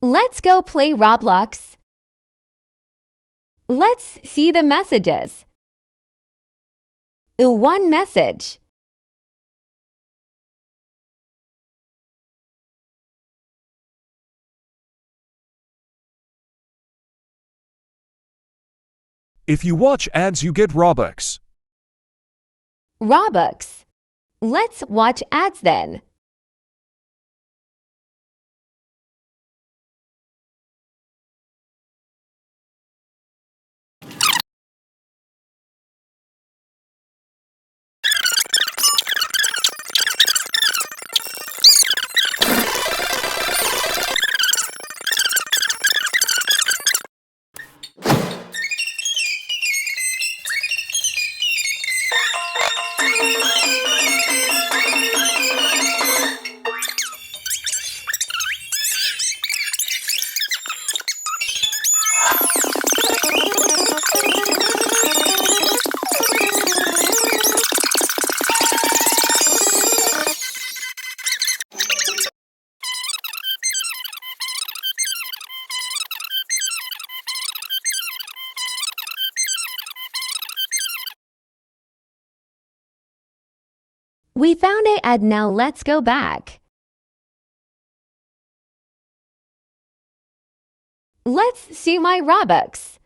Let's go play Roblox. Let's see the messages. One message. If you watch ads, you get robux. Robux. Let's watch ads then. We found it and now let's go back. Let's see my Robux.